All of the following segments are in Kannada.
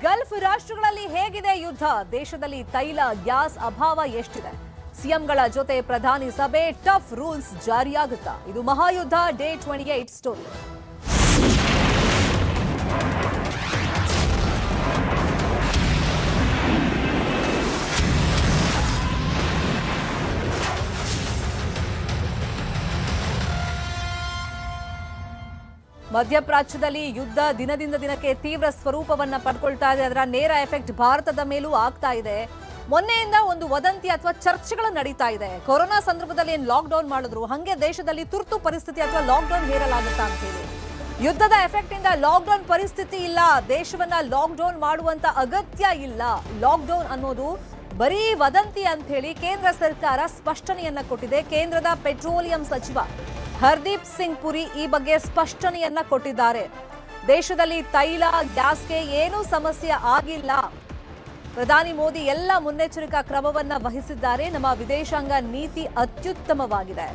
ಗಲ್ಫ್ ರಾಷ್ಟ್ರಗಳಲ್ಲಿ ಹೇಗಿದೆ ಯುದ್ಧ? ದೇಶದಲ್ಲಿ ತೈಲ ಗ್ಯಾಸ್ ಅಭಾವ ಎಷ್ಟಿದೆ? ಸಿಎಂಗಳ ಜೊತೆ ಪ್ರಧಾನಿ ಸಭೆ, ಟಫ್ ರೂಲ್ಸ್ ಜಾರಿಯಾಗುತ್ತಾ? ಇದು ಮಹಾಯುದ್ಧ ಡೇ 28 ಸ್ಟೋರಿ. ಮಧ್ಯಪ್ರಾಚ್ಯದಲ್ಲಿ ಯುದ್ಧ ದಿನದಿಂದ ದಿನಕ್ಕೆ ತೀವ್ರ ಸ್ವರೂಪವನ್ನ ಪಡ್ಕೊಳ್ತಾ ಇದೆ. ಅದರ ನೇರ ಎಫೆಕ್ಟ್ ಭಾರತದ ಮೇಲೂ ಆಗ್ತಾ ಇದೆ. ಮೊನ್ನೆಯಿಂದ ಒಂದು ವದಂತಿ ಅಥವಾ ಚರ್ಚೆಗಳು ನಡೀತಾ ಇದೆ. ಕೊರೋನಾ ಸಂದರ್ಭದಲ್ಲಿ ಏನು ಲಾಕ್ ಡೌನ್ ಮಾಡಿದ್ರು, ಹಂಗೆ ದೇಶದಲ್ಲಿ ತುರ್ತು ಪರಿಸ್ಥಿತಿ ಅಥವಾ ಲಾಕ್ ಡೌನ್ ಹೇರಲಾಗುತ್ತಾ ಅಂತ ಹೇಳಿ. ಯುದ್ಧದ ಎಫೆಕ್ಟ್ ಇಂದ ಲಾಕ್ ಡೌನ್ ಪರಿಸ್ಥಿತಿ ಇಲ್ಲ, ದೇಶವನ್ನ ಲಾಕ್ ಡೌನ್ ಮಾಡುವಂತ ಅಗತ್ಯ ಇಲ್ಲ. ಲಾಕ್ ಡೌನ್ ಅನ್ನೋದು ಬರೀ ವದಂತಿ ಅಂತ ಹೇಳಿ ಕೇಂದ್ರ ಸರ್ಕಾರ ಸ್ಪಷ್ಟನೆಯನ್ನ ಕೊಟ್ಟಿದೆ. ಕೇಂದ್ರದ ಪೆಟ್ರೋಲಿಯಂ ಸಚಿವ ಹರ್ದೀಪ್ ಸಿಂಗ್ ಪುರಿ ಈ ಬಗ್ಗೆ ಸ್ಪಷ್ಟನೆಯನ್ನ ಕೊಟ್ಟಿದ್ದಾರೆ. ದೇಶದಲ್ಲಿ ತೈಲ ಗ್ಯಾಸ್ಗೆ ಏನೂ ಸಮಸ್ಯೆ ಆಗಿಲ್ಲ. ಪ್ರಧಾನಿ ಮೋದಿ ಎಲ್ಲ ಮುನ್ನೆಚ್ಚರಿಕಾ ಕ್ರಮವನ್ನ ವಹಿಸಿದ್ದಾರೆ. ನಮ್ಮ ವಿದೇಶಾಂಗ ನೀತಿ ಅತ್ಯುತ್ತಮವಾಗಿದೆ.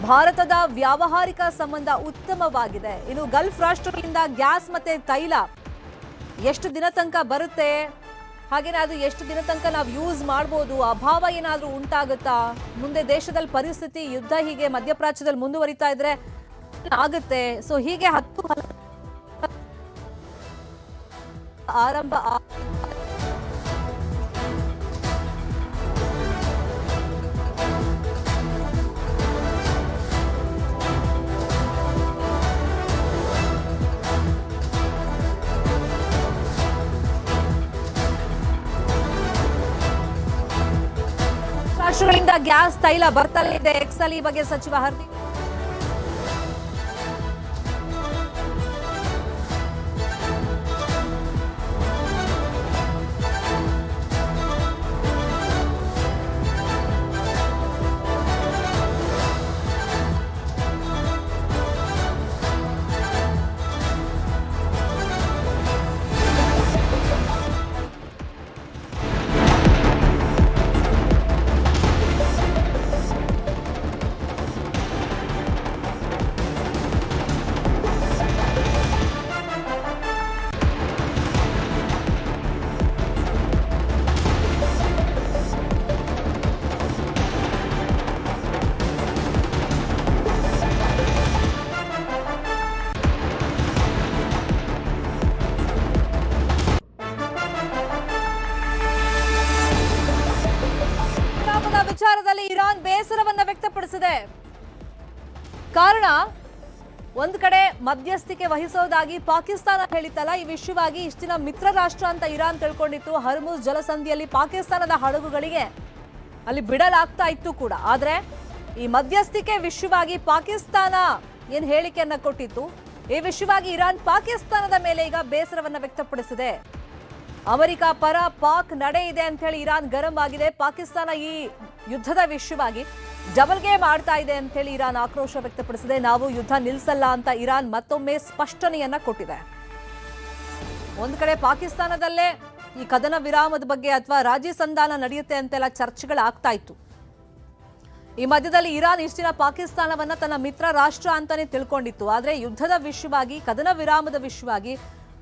ಭಾರತದ ವ್ಯಾವಹಾರಿಕ ಸಂಬಂಧ ಉತ್ತಮವಾಗಿದೆ. ಇನ್ನು ಗಲ್ಫ್ ರಾಷ್ಟ್ರಗಳಿಂದ ಗ್ಯಾಸ್ ಮತ್ತೆ ತೈಲ ಎಷ್ಟು ದಿನ ತನಕ ಬರುತ್ತೆ, ಹಾಗೇನೆ ಅದು ಎಷ್ಟು ದಿನ ತನಕ ನಾವು ಯೂಸ್ ಮಾಡಬಹುದು, ಅಭಾವ ಏನಾದ್ರೂ ಉಂಟಾಗುತ್ತಾ, ಮುಂದೆ ದೇಶದಲ್ಲಿ ಪರಿಸ್ಥಿತಿ ಯುದ್ಧ ಹೀಗೆ ಮಧ್ಯಪ್ರಾಚ್ಯದಲ್ಲಿ ಮುಂದುವರಿತಾ ಇದ್ರೆ ಆಗುತ್ತೆ. ಸೊ ಹೀಗೆ 10 ಆರಂಭ ರಾಷ್ಟ್ರಗಳಿಂದ ಗ್ಯಾಸ್ ತೈಲ ಬರ್ತಲೇ ಇದೆ. ಎಕ್ಸಲ್ ಈ ಬಗ್ಗೆ ಸಚಿವ ಹರ್ದೀಪ್ ವಿಚಾರದಲ್ಲಿ ಇರಾನ್ ಬೇಸರವನ್ನ ವ್ಯಕ್ತಪಡಿಸಿದೆ. ಕಾರಣ ಒಂದ್ ಕಡೆ ಮಧ್ಯಸ್ಥಿಕೆ ವಹಿಸೋದಾಗಿ ಪಾಕಿಸ್ತಾನ ಹೇಳಿತ್ತಲ್ಲ, ಈ ವಿಷಯವಾಗಿ ಇಷ್ಟಿನ ಮಿತ್ರ ರಾಷ್ಟ್ರ ಅಂತ ಇರಾನ್ ತಿಳ್ಕೊಂಡಿತ್ತು. ಹರ್ಮುಜ್ ಜಲಸಂಧಿಯಲ್ಲಿ ಪಾಕಿಸ್ತಾನದ ಹಡಗುಗಳಿಗೆ ಅಲ್ಲಿ ಬಿಡಲಾಗ್ತಾ ಇತ್ತು ಕೂಡ. ಆದ್ರೆ ಈ ಮಧ್ಯಸ್ಥಿಕೆ ವಿಷಯವಾಗಿ ಪಾಕಿಸ್ತಾನ ಏನ್ ಹೇಳಿಕೆಯನ್ನ ಕೊಟ್ಟಿತ್ತು, ಈ ವಿಷಯವಾಗಿ ಇರಾನ್ ಪಾಕಿಸ್ತಾನದ ಮೇಲೆ ಈಗ ಬೇಸರವನ್ನ ವ್ಯಕ್ತಪಡಿಸಿದೆ. ಅಮೆರಿಕ ಪರ ಪಾಕ್ ನಡೆ ಇದೆ ಅಂತ ಹೇಳಿ ಇರಾನ್ ಗರಂ ಆಗಿದೆ. ಪಾಕಿಸ್ತಾನ ಈ ಯುದ್ಧದ ವಿಷಯವಾಗಿ ಡಬಲ್ ಗೇಮ್ ಆಡ್ತಾ ಇದೆ ಅಂತ ಹೇಳಿ ಇರಾನ್ ಆಕ್ರೋಶ ವ್ಯಕ್ತಪಡಿಸಿದೆ. ನಾವು ಯುದ್ಧ ನಿಲ್ಲಿಸಲ್ಲ ಅಂತ ಇರಾನ್ ಮತ್ತೊಮ್ಮೆ ಸ್ಪಷ್ಟನೆಯನ್ನ ಕೊಟ್ಟಿದೆ. ಒಂದ್ ಕಡೆ ಪಾಕಿಸ್ತಾನದಲ್ಲೇ ಈ ಕದನ ವಿರಾಮದ ಬಗ್ಗೆ ಅಥವಾ ರಾಜಿ ಸಂಧಾನ ನಡೆಯುತ್ತೆ ಅಂತೆಲ್ಲ ಚರ್ಚೆಗಳಾಗ್ತಾ ಇತ್ತು. ಈ ಮಧ್ಯದಲ್ಲಿ ಇರಾನ್ ಇಷ್ಟಿನ ಪಾಕಿಸ್ತಾನವನ್ನ ತನ್ನ ಮಿತ್ರ ರಾಷ್ಟ್ರ ಅಂತಾನೆ ತಿಳ್ಕೊಂಡಿತ್ತು. ಆದ್ರೆ ಯುದ್ಧದ ವಿಷಯವಾಗಿ, ಕದನ ವಿರಾಮದ ವಿಷಯವಾಗಿ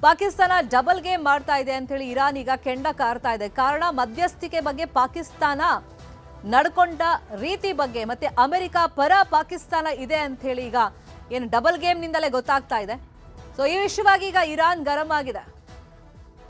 ಪಾಕಿಸ್ತಾನ ಡಬಲ್ ಗೇಮ್ ಮಾಡ್ತಾ ಇದೆ ಅಂತ ಹೇಳಿ ಇರಾನ್ ಈಗ ಕೆಂಡ ಕಾರ್ತಾ ಇದೆ. ಕಾರಣ ಮಧ್ಯಸ್ಥಿಕೆ ಬಗ್ಗೆ ಪಾಕಿಸ್ತಾನ ನಡ್ಕೊಂಡ ರೀತಿ ಬಗ್ಗೆ ಮತ್ತೆ ಅಮೆರಿಕ ಪರ ಪಾಕಿಸ್ತಾನ ಇದೆ ಅಂತ ಹೇಳಿ ಈಗ ಏನು ಡಬಲ್ ಗೇಮ್ ನಿಂದಲೇ ಗೊತ್ತಾಗ್ತಾ ಇದೆ. ಸೊ ಈ ವಿಷಯವಾಗಿ ಈಗ ಇರಾನ್ ಗರಂ ಆಗಿದೆ.